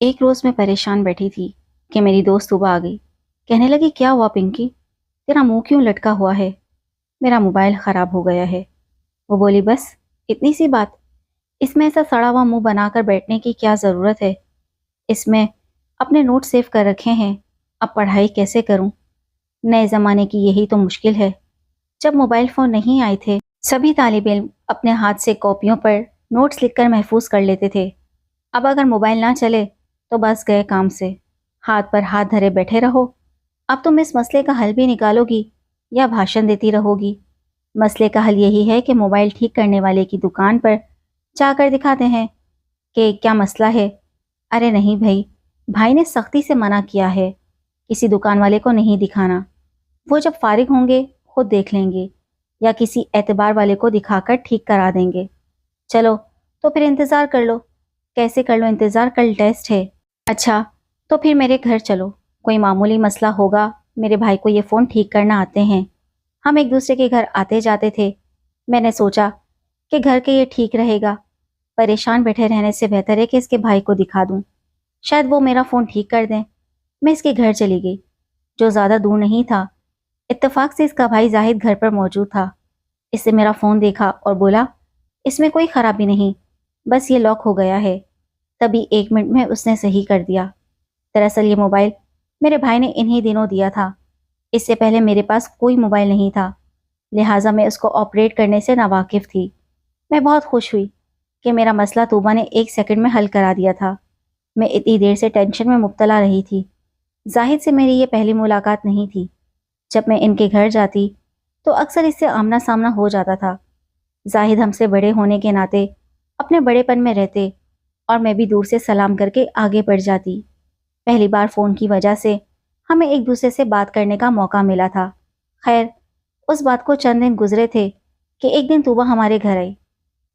एक रोज़ मैं परेशान बैठी थी कि मेरी दोस्त सुबह आ गई। कहने लगी, क्या हुआ पिंकी, तेरा मुंह क्यों लटका हुआ है? मेरा मोबाइल ख़राब हो गया है। वो बोली, बस इतनी सी बात? इसमें ऐसा सड़ा हुआ मुंह बनाकर बैठने की क्या ज़रूरत है? इसमें अपने नोट सेव कर रखे हैं, अब पढ़ाई कैसे करूं? नए ज़माने की यही तो मुश्किल है। जब मोबाइल फ़ोन नहीं आए थे, सभी तालिब इल्म अपने हाथ से कॉपियों पर नोट्स लिखकर महफूज कर लेते थे। अब अगर मोबाइल ना चले तो बस गए काम से, हाथ पर हाथ धरे बैठे रहो। अब तुम इस मसले का हल भी निकालोगी या भाषण देती रहोगी? मसले का हल यही है कि मोबाइल ठीक करने वाले की दुकान पर जाकर दिखाते हैं कि क्या मसला है। अरे नहीं भाई, भाई ने सख्ती से मना किया है, किसी दुकान वाले को नहीं दिखाना। वो जब फारिग होंगे खुद देख लेंगे या किसी एतबार वाले को दिखाकर ठीक करा देंगे। चलो तो फिर इंतज़ार कर लो। कैसे कर लो इंतज़ार, कल टेस्ट है। अच्छा, तो फिर मेरे घर चलो, कोई मामूली मसला होगा, मेरे भाई को ये फ़ोन ठीक करना आते हैं। हम एक दूसरे के घर आते जाते थे। मैंने सोचा कि घर के ये ठीक रहेगा, परेशान बैठे रहने से बेहतर है कि इसके भाई को दिखा दूं, शायद वो मेरा फ़ोन ठीक कर दें। मैं इसके घर चली गई, जो ज़्यादा दूर नहीं था। इत्तेफाक से इसका भाई जाहिद घर पर मौजूद था। इससे मेरा फ़ोन देखा और बोला, इसमें कोई ख़राबी नहीं, बस ये लॉक हो गया है। तभी 1 मिनट में उसने सही कर दिया। दरअसल ये मोबाइल मेरे भाई ने इन्हीं दिनों दिया था। इससे पहले मेरे पास कोई मोबाइल नहीं था, लिहाजा मैं उसको ऑपरेट करने से नावाकिफ़ थी। मैं बहुत खुश हुई कि मेरा मसला तूबा ने 1 सेकंड में हल करा दिया था। मैं इतनी देर से टेंशन में मुब्तला रही थी। जाहिद से मेरी ये पहली मुलाकात नहीं थी। जब मैं इनके घर जाती तो अक्सर इससे आमना सामना हो जाता था। जाहिद हमसे बड़े होने के नाते अपने बड़ेपन में रहते और मैं भी दूर से सलाम करके आगे बढ़ जाती। पहली बार फ़ोन की वजह से हमें एक दूसरे से बात करने का मौका मिला था। खैर, उस बात को चंद दिन गुजरे थे कि एक दिन तूबा हमारे घर आई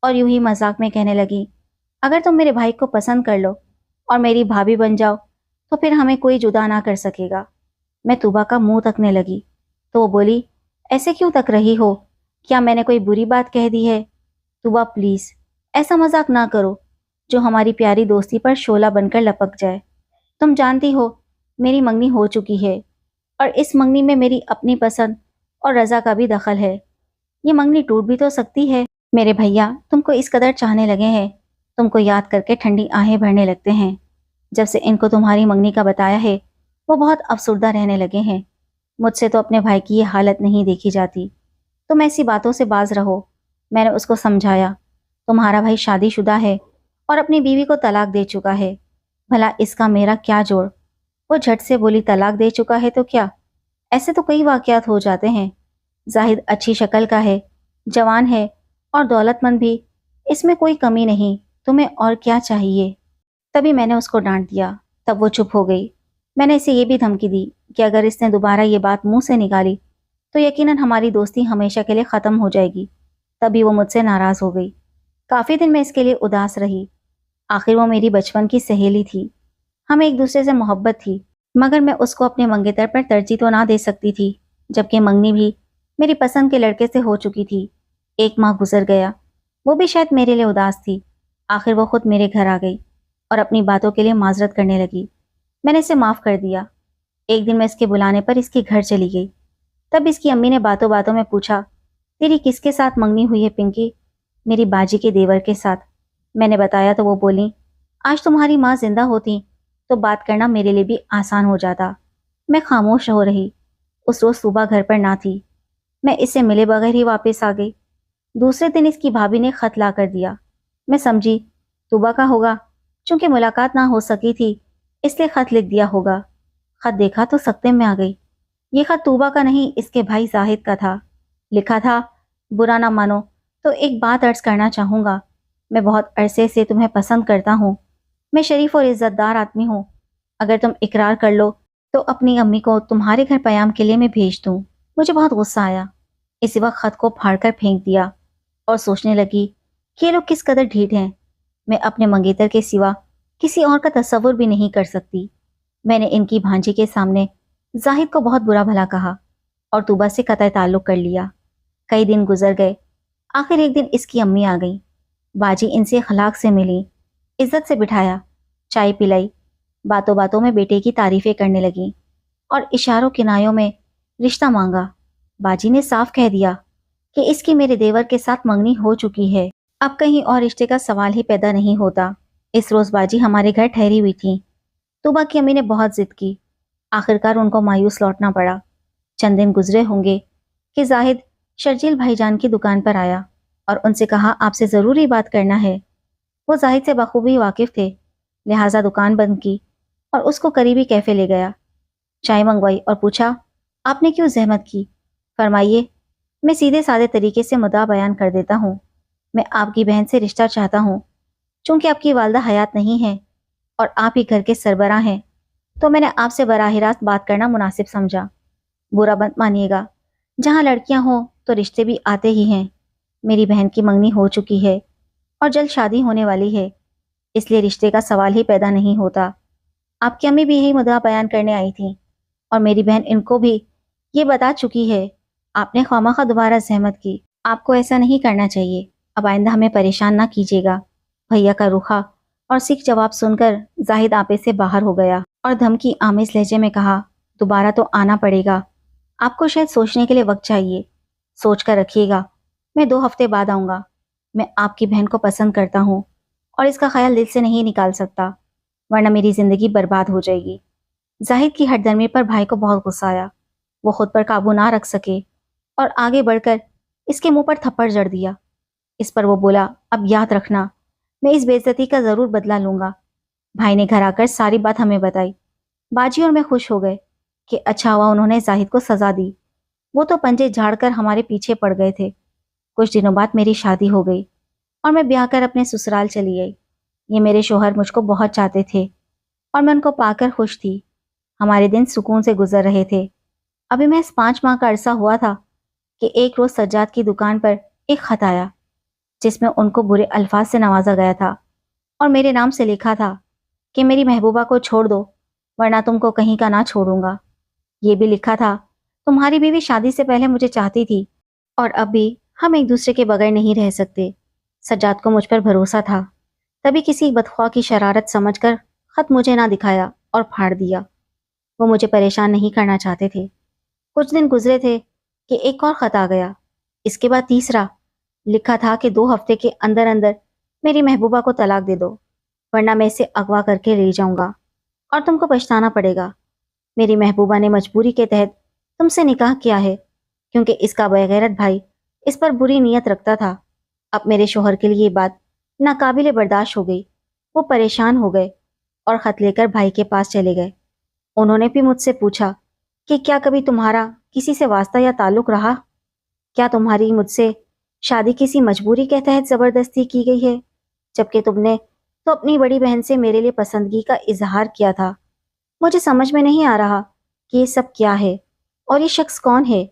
और यूं ही मजाक में कहने लगी, अगर तुम मेरे भाई को पसंद कर लो और मेरी भाभी बन जाओ तो फिर हमें कोई जुदा ना कर सकेगा। मैं तूबा का मुंह तकने लगी तो वो बोली, ऐसे क्यों तक रही हो? क्या मैंने कोई बुरी बात कह दी है? तूबा प्लीज़ ऐसा मजाक ना करो जो हमारी प्यारी दोस्ती पर शोला बनकर लपक जाए। तुम जानती हो मेरी मंगनी हो चुकी है और इस मंगनी में मेरी अपनी पसंद और रजा का भी दखल है। ये मंगनी टूट भी तो सकती है। मेरे भैया तुमको इस कदर चाहने लगे हैं, तुमको याद करके ठंडी आहें भरने लगते हैं। जब से इनको तुम्हारी मंगनी का बताया है वो बहुत अफसुर्दा रहने लगे हैं। मुझसे तो अपने भाई की ये हालत नहीं देखी जाती। तुम ऐसी बातों से बाज रहो। मैंने उसको समझाया, तुम्हारा भाई शादीशुदा है और अपनी बीवी को तलाक दे चुका है, भला इसका मेरा क्या जोड़? वो झट से बोली, तलाक दे चुका है तो क्या? ऐसे तो कई वाकयात हो जाते हैं। जाहिद अच्छी शक्ल का है, जवान है और दौलतमंद भी, इसमें कोई कमी नहीं। तुम्हें और क्या चाहिए? तभी मैंने उसको डांट दिया। तब वो चुप हो गई। मैंने इसे ये भी धमकी दी कि अगर इसने दोबारा ये बात मुंह से निकाली तो यकीनन हमारी दोस्ती हमेशा के लिए ख़त्म हो जाएगी। तभी वो मुझसे नाराज़ हो गई। काफ़ी दिन मैं इसके लिए उदास रही। आखिर वो मेरी बचपन की सहेली थी, हमें एक दूसरे से मोहब्बत थी, मगर मैं उसको अपने मंगेतर पर तरजीह तो ना दे सकती थी, जबकि मंगनी भी मेरी पसंद के लड़के से हो चुकी थी। 1 माह गुजर गया, वो भी शायद मेरे लिए उदास थी। आखिर वो खुद मेरे घर आ गई और अपनी बातों के लिए माजरत करने लगी। मैंने इसे माफ़ कर दिया। एक दिन मैं इसके बुलाने पर इसके घर चली गई। तब इसकी अम्मी ने बातों बातों में पूछा, तेरी किसके साथ मंगनी हुई है पिंकी? मेरी बाजी के देवर के साथ। मैंने बताया तो वो बोली, आज तुम्हारी माँ जिंदा होती तो बात करना मेरे लिए भी आसान हो जाता। मैं खामोश हो रही। उस रोज सुबह घर पर ना थी। मैं इससे मिले बगैर ही वापस आ गई। दूसरे दिन इसकी भाभी ने खत ला कर दिया। मैं समझी सुबह का होगा, चूंकि मुलाकात ना हो सकी थी इसलिए खत लिख दिया होगा। खत देखा तो सख्ते में आ गई। ये खत तूबा का नहीं, इसके भाई जाहिद का था। लिखा था, बुरा ना मानो तो एक बात अर्ज करना चाहूँगा। मैं बहुत अरसे से तुम्हें पसंद करता हूँ। मैं शरीफ और इज़्ज़तदार आदमी हूँ। अगर तुम इकरार कर लो तो अपनी अम्मी को तुम्हारे घर पयाम के लिए मैं भेज दूँ। मुझे बहुत गुस्सा आया। इसी वक्त खत को फाड़ कर फेंक दिया और सोचने लगी कि ये लोग किस कदर ढीठ हैं। मैं अपने मंगेतर के सिवा किसी और का तस्वुर भी नहीं कर सकती। मैंने इनकी भांजी के सामने जाहिद को बहुत बुरा भला कहा और तूबा से कतई ताल्लुक कर लिया। कई दिन गुजर गए। आखिर एक दिन इसकी अम्मी आ गई। बाजी इनसे अखलाक से मिली, इज्जत से बिठाया, चाय पिलाई باتوں باتوں میں بیٹے کی تعریفیں کرنے لگیں اور اشاروں کنایوں میں رشتہ مانگا۔ باجی نے صاف کہہ دیا کہ اس کی میرے دیور کے ساتھ منگنی ہو چکی ہے، اب کہیں اور رشتے کا سوال ہی پیدا نہیں ہوتا۔ اس روز باجی ہمارے گھر ٹھہری ہوئی تھی۔ طوبا کی امی نے بہت ضد کی، آخرکار ان کو مایوس لوٹنا پڑا۔ چند دن گزرے ہوں گے کہ زاہد شرجیل بھائی جان کی دکان پر آیا اور ان سے کہا آپ سے ضروری بات کرنا ہے۔ وہ زاہد سے بخوبی واقف تھے، لہٰذا دکان بند کی اور اس کو قریبی کیفے لے گیا۔ چائے منگوائی اور پوچھا آپ نے کیوں زحمت کی؟ فرمائیے، میں سیدھے سادے طریقے سے مدعا بیان کر دیتا ہوں۔ میں آپ کی بہن سے رشتہ چاہتا ہوں۔ چونکہ آپ کی والدہ حیات نہیں ہے اور آپ ہی گھر کے سربراہ ہیں تو میں نے آپ سے براہ راست بات کرنا مناسب سمجھا۔ برا مت مانیے گا، جہاں لڑکیاں ہوں تو رشتے بھی آتے ہی ہیں۔ میری بہن کی منگنی ہو چکی ہے اور جلد شادی ہونے والی ہے، اس لیے رشتے کا سوال ہی پیدا نہیں ہوتا۔ آپ کی امی بھی یہی مدعا بیان کرنے آئی تھیں اور میری بہن ان کو بھی یہ بتا چکی ہے۔ آپ نے خوامخواہ دوبارہ زحمت کی، آپ کو ایسا نہیں کرنا چاہیے۔ اب آئندہ ہمیں پریشان نہ کیجیے گا۔ بھیا کا رخا اور سکھ جواب سن کر زاہد آپے سے باہر ہو گیا اور دھمکی آمیز لہجے میں کہا دوبارہ تو آنا پڑے گا، آپ کو شاید سوچنے کے لیے وقت چاہیے، سوچ کر رکھیے گا۔ میں 2 ہفتے بعد آؤں گا۔ میں آپ کی بہن کو پسند کرتا ہوں اور اس کا خیال دل سے نہیں نکال سکتا، ورنہ میری زندگی برباد ہو جائے گی۔ زاہد کی ہٹ درمی پر بھائی کو بہت غصہ آیا۔ وہ خود پر قابو نہ رکھ سکے اور آگے بڑھ کر اس کے منہ پر تھپڑ جڑ دیا۔ اس پر وہ بولا اب یاد رکھنا، میں اس بے عزتی کا ضرور بدلہ لوں گا۔ بھائی نے گھر آ کر ساری بات ہمیں بتائی۔ باجی اور میں خوش ہو گئے کہ اچھا ہوا انہوں نے زاہد کو سزا دی، وہ تو پنجے جھاڑ کر ہمارے پیچھے پڑ گئے تھے۔ کچھ دنوں بعد میری شادی ہو گئی اور میں بیاہ کر اپنے سسرال چلی گئی۔ یہ میرے شوہر مجھ کو بہت چاہتے تھے اور میں ان کو پا کر خوش تھی۔ ہمارے دن سکون سے گزر رہے تھے۔ ابھی محض 5 ماہ کا عرصہ ہوا تھا کہ ایک روز سجاد کی دکان پر ایک خط آیا جس میں ان کو برے الفاظ سے نوازا گیا تھا اور میرے نام سے لکھا تھا کہ میری محبوبہ کو چھوڑ دو ورنہ تم کو کہیں کا نہ چھوڑوں گا۔ یہ بھی لکھا تھا تمہاری بیوی شادی سے پہلے مجھے چاہتی تھی اور اب بھی ہم ایک دوسرے کے بغیر نہیں رہ سکتے۔ سجاد کو مجھ پر بھروسہ تھا، تبھی کسی بدخواہ کی شرارت سمجھ کر خط مجھے نہ دکھایا اور پھاڑ دیا۔ وہ مجھے پریشان نہیں کرنا چاہتے تھے۔ کچھ دن گزرے تھے کہ ایک اور خط آ گیا، اس کے بعد تیسرا۔ لکھا تھا کہ 2 ہفتے کے اندر اندر میری محبوبہ کو طلاق دے دو ورنہ میں اسے اغوا کر کے لے جاؤں گا اور تم کو پچھتانا پڑے گا۔ میری محبوبہ نے مجبوری کے تحت تم سے نکاح کیا ہے کیونکہ اس کا بے غیرت بھائی اس پر بری نیت رکھتا تھا۔ اب میرے شوہر کے لیے یہ بات ناقابل برداشت ہو گئی۔ وہ پریشان ہو گئے اور خط لے کر بھائی کے پاس چلے گئے۔ انہوں نے بھی مجھ سے پوچھا کہ کیا کبھی تمہارا کسی سے واسطہ یا تعلق رہا؟ کیا تمہاری مجھ سے شادی کسی مجبوری کے تحت زبردستی کی گئی ہے جبکہ تم نے تو اپنی بڑی بہن سے میرے لیے پسندگی کا اظہار کیا تھا؟ مجھے سمجھ میں نہیں آ رہا کہ یہ سب کیا ہے اور یہ شخص کون ہے،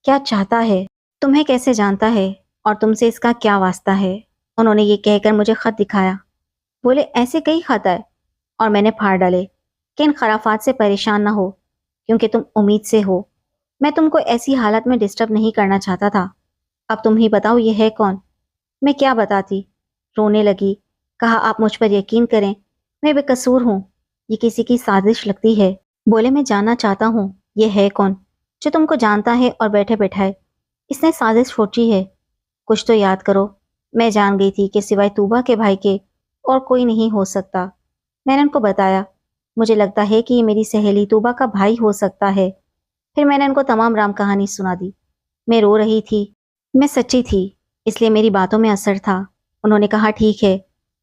کیا چاہتا ہے، تمہیں کیسے جانتا ہے اور تم سے اس کا کیا واسطہ ہے؟ انہوں نے یہ کہہ کر مجھے خط دکھایا۔ بولے ایسے کئی خط آئے اور میں نے پھاڑ ڈالے کہ ان خرافات سے پریشان نہ ہو کیونکہ تم امید سے ہو۔ میں تم کو ایسی حالت میں ڈسٹرب نہیں کرنا چاہتا تھا۔ اب تم ہی بتاؤ یہ ہے کون؟ میں کیا بتاتی؟ رونے لگی۔ کہا آپ مجھ پر یقین کریں، میں بے قصور ہوں، یہ کسی کی سازش لگتی ہے۔ بولے میں جاننا چاہتا ہوں یہ ہے کون جو تم کو جانتا ہے اور بیٹھے بیٹھائے اس نے سازش سوچی ہے؟ کچھ تو یاد کرو۔ میں جان گئی تھی کہ سوائے طوبا کے بھائی کے اور کوئی نہیں ہو سکتا۔ میں نے ان کو بتایا مجھے لگتا ہے کہ یہ میری سہیلی طوبا کا بھائی ہو سکتا ہے۔ پھر میں نے ان کو تمام رام کہانی سنا دی۔ میں رو رہی تھی، میں سچی تھی، اس لیے میری باتوں میں اثر تھا۔ انہوں نے کہا ٹھیک ہے،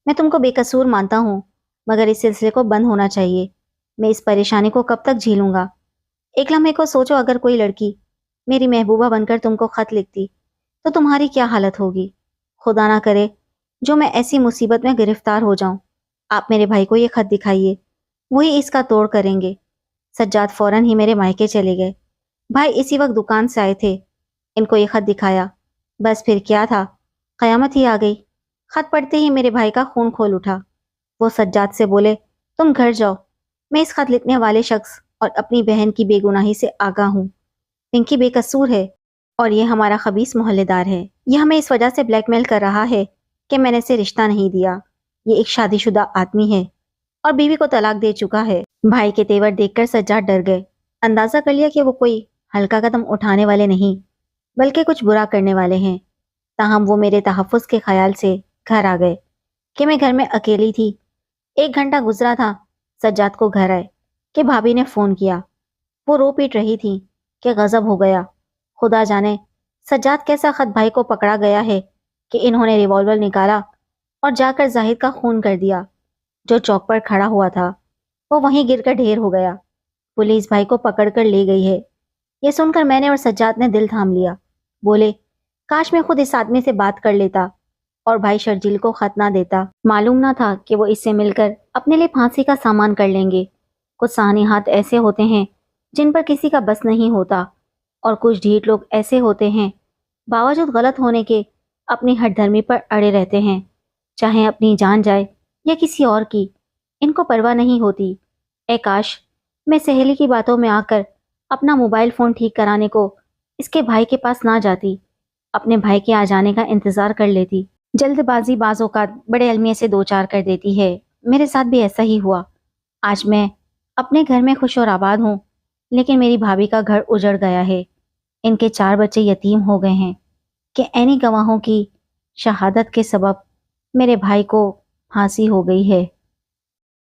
میں تم کو بے قصور مانتا ہوں مگر اس سلسلے کو بند ہونا چاہیے۔ میں اس پریشانی کو کب تک جھیلوں گا؟ ایک لمحے کو سوچو اگر کوئی لڑکی میری محبوبہ بن کر تم کو خط لکھتی تو تمہاری کیا حالت ہوگی؟ خدا نہ کرے جو میں ایسی مصیبت میں گرفتار ہو جاؤں۔ آپ میرے بھائی کو یہ خط دکھائیے، وہی اس کا توڑ کریں گے۔ سجاد فوراً ہی میرے مائکے چلے گئے۔ بھائی اسی وقت دکان سے آئے تھے، ان کو یہ خط دکھایا، بس پھر کیا تھا، قیامت ہی آ گئی۔ خط پڑھتے ہی میرے بھائی کا خون کھول اٹھا۔ وہ سجاد سے بولے تم گھر جاؤ، میں اس خط لکھنے والے شخص اور اپنی بہن کی بے گناہی سے آگاہ ہوں۔ پنکی بے قصور ہے اور یہ ہمارا خبیث محلے دار ہے۔ یہ ہمیں اس وجہ سے بلیک میل کر رہا ہے کہ میں نے اسے رشتہ نہیں دیا۔ یہ ایک شادی شدہ آدمی ہے اور बीवी को तलाक दे चुका है। भाई के तेवर देखकर सज्जाद डर गए। अंदाजा कर लिया कि वो कोई हल्का कदम उठाने वाले नहीं बल्कि कुछ बुरा करने वाले हैं। ताहम वो मेरे तहफ़्फ़ुज़ के ख्याल से घर आ गए कि मैं घर में अकेली थी। 1 घंटा गुजरा था सज्जाद को घर आए कि भाभी ने फ़ोन किया। वो रो पीट रही थी कि गज़ब हो गया। खुदा जाने सज्जाद कैसा खत भाई को पकड़ा गया है कि इन्होंने रिवॉल्वर निकाला और जाकर जाहिद का खून कर दिया। जो चौक पर खड़ा हुआ था वो वहीं गिरकर ढेर हो गया। पुलिस भाई को पकड़ कर ले गई है। ये सुनकर मैंने और सज्जाद ने दिल थाम लिया। बोले, काश मैं खुद इस आदमी से बात कर लेता और भाई शर्जील को खत ना देता। मालूम ना था कि वो इससे मिलकर अपने लिए फांसी का सामान कर लेंगे। कुछ सानिहात ऐसे होते हैं जिन पर किसी का बस नहीं होता और कुछ ढीठ लोग ऐसे होते हैं बावजूद गलत होने के अपनी हठधर्मी पर अड़े रहते हैं, चाहे अपनी जान जाए या किसी और की, इनको परवाह नहीं होती। ए काश मैं सहेली की बातों में आकर अपना मोबाइल फ़ोन ठीक कराने को इसके भाई के पास ना जाती, अपने भाई के आ जाने का इंतज़ार कर लेती। जल्दबाजी बाज़ औक़ात बड़े अलमिया से दो चार कर देती है। मेरे साथ भी ऐसा ही हुआ। आज मैं अपने घर में खुश और आबाद हूँ, लेकिन मेरी भाभी का घर उजड़ गया है। इनके 4 बच्चे यतीम हो गए हैं कि ऐनी गवाहों की शहादत के सबब मेरे भाई को फांसी हो गई है।